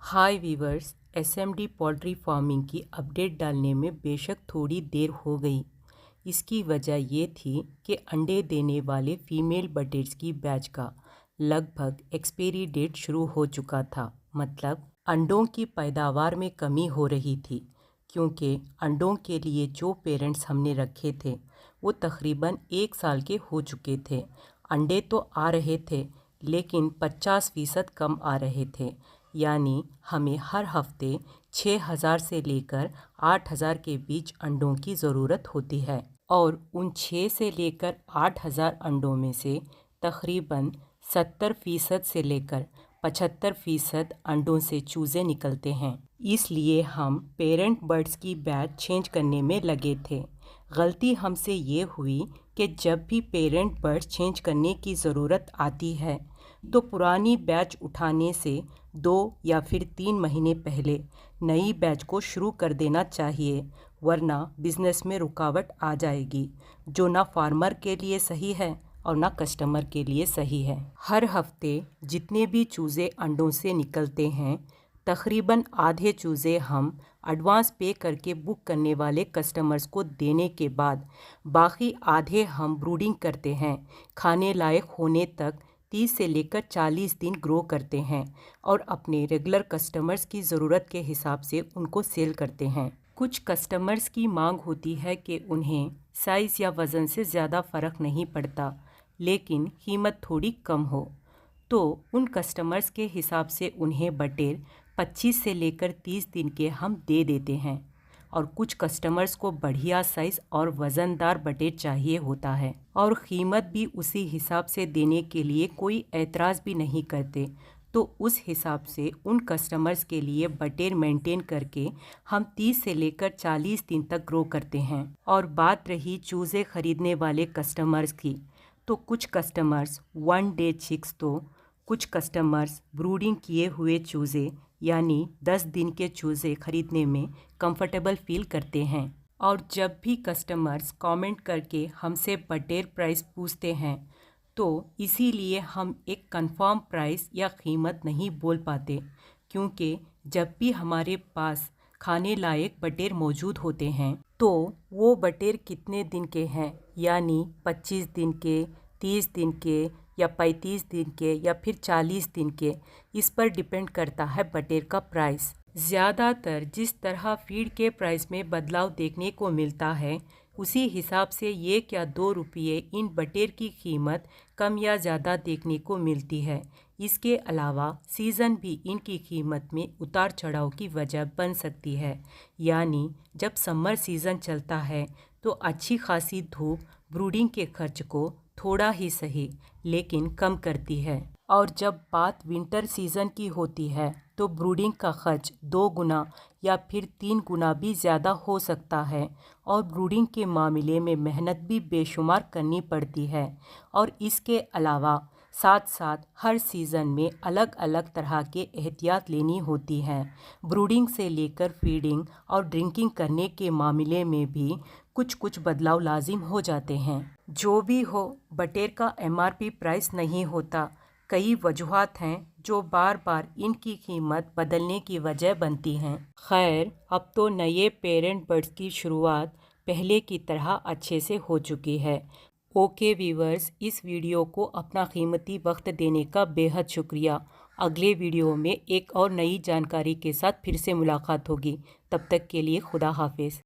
हाय viewers, SMD poultry farming की update डालने में बेशक थोड़ी देर हो गई। इसकी वजह ये थी कि अंडे देने वाले फीमेल बटेट्स की बैच का लगभग एक्सपायरी डेट शुरू हो चुका था। मतलब अंडों की पैदावार में कमी हो रही थी, क्योंकि अंडों के लिए जो पेरेंट्स हमने रखे थे वो तकरीबन 1 साल के हो चुके थे। अंडे तो आ रहे थे, लेकिन 50% कम आ रहे थे। यानी हमें हर हफ्ते 6000 से लेकर 8000 के बीच अंडों की ज़रूरत होती है, और उन 6 से लेकर 8000 अंडों में से तकरीबन 70% से लेकर 75% अंडों से चूज़े निकलते हैं। इसलिए हम पेरेंट बर्ड्स की बैच चेंज करने में लगे थे। गलती हमसे ये हुई कि जब भी पेरेंट बर्ड्स चेंज करने की ज़रूरत आती है तो पुरानी बैच उठाने से 2 या फिर 3 महीने पहले नई बैच को शुरू कर देना चाहिए, वरना बिज़नेस में रुकावट आ जाएगी, जो ना फार्मर के लिए सही है और ना कस्टमर के लिए सही है। हर हफ्ते जितने भी चूज़े अंडों से निकलते हैं, तकरीबन आधे चूज़े हम एडवांस पे करके बुक करने वाले कस्टमर्स को देने के बाद बाकी आधे हम ब्रूडिंग करते हैं। खाने लायक होने तक 30 से लेकर 40 दिन ग्रो करते हैं और अपने रेगुलर कस्टमर्स की ज़रूरत के हिसाब से उनको सेल करते हैं। कुछ कस्टमर्स की मांग होती है कि उन्हें साइज़ या वज़न से ज़्यादा फ़र्क नहीं पड़ता, लेकिन कीमत थोड़ी कम हो, तो उन कस्टमर्स के हिसाब से उन्हें बटेर 25 से लेकर 30 दिन के हम दे देते हैं। और कुछ कस्टमर्स को बढ़िया साइज़ और वज़नदार बटेर चाहिए होता है, और कीमत भी उसी हिसाब से देने के लिए कोई एतराज़ भी नहीं करते, तो उस हिसाब से उन कस्टमर्स के लिए बटेर मेंटेन करके हम 30 से लेकर 40 दिन तक ग्रो करते हैं। और बात रही चूज़े ख़रीदने वाले कस्टमर्स की, तो कुछ कस्टमर्स 1 डे चिक्स, तो कुछ कस्टमर्स ब्रूडिंग किए हुए चूज़े यानी 10 दिन के चूज़े ख़रीदने में कंफर्टेबल फील करते हैं। और जब भी कस्टमर्स कमेंट करके हमसे बटेर प्राइस पूछते हैं, तो इसीलिए हम एक कंफर्म प्राइस या कीमत नहीं बोल पाते, क्योंकि जब भी हमारे पास खाने लायक बटेर मौजूद होते हैं तो वो बटेर कितने दिन के हैं, यानी 25 दिन के, 30 दिन के या 35 दिन के या फिर 40 दिन के, इस पर डिपेंड करता है बटेर का प्राइस। ज़्यादातर जिस तरह फीड के प्राइस में बदलाव देखने को मिलता है, उसी हिसाब से 1 या 2 रुपये इन बटेर की कीमत कम या ज़्यादा देखने को मिलती है। इसके अलावा सीज़न भी इनकी कीमत में उतार चढ़ाव की वजह बन सकती है। यानी जब समर सीज़न चलता है तो अच्छी खासी धूप ब्रूडिंग के खर्च को थोड़ा ही सही लेकिन कम करती है, और जब बात विंटर सीज़न की होती है तो ब्रूडिंग का खर्च 2 गुना या फिर 3 गुना भी ज़्यादा हो सकता है, और ब्रूडिंग के मामले में मेहनत भी बेशुमार करनी पड़ती है। और इसके अलावा साथ साथ हर सीज़न में अलग अलग तरह के एहतियात लेनी होती हैं। ब्रूडिंग से लेकर फीडिंग और ड्रिंकिंग करने के मामले में भी कुछ बदलाव लाजिम हो जाते हैं। जो भी हो, बटेर का एमआरपी प्राइस नहीं होता। कई वजूहात हैं जो बार बार इनकी कीमत बदलने की वजह बनती हैं। खैर, अब तो नए पेरेंट बर्ड्स की शुरुआत पहले की तरह अच्छे से हो चुकी है। ओके वीवर्स, इस वीडियो को अपना कीमती वक्त देने का बेहद शुक्रिया। अगले वीडियो में एक और नई जानकारी के साथ फिर से मुलाकात होगी। तब तक के लिए खुदा हाफिज़।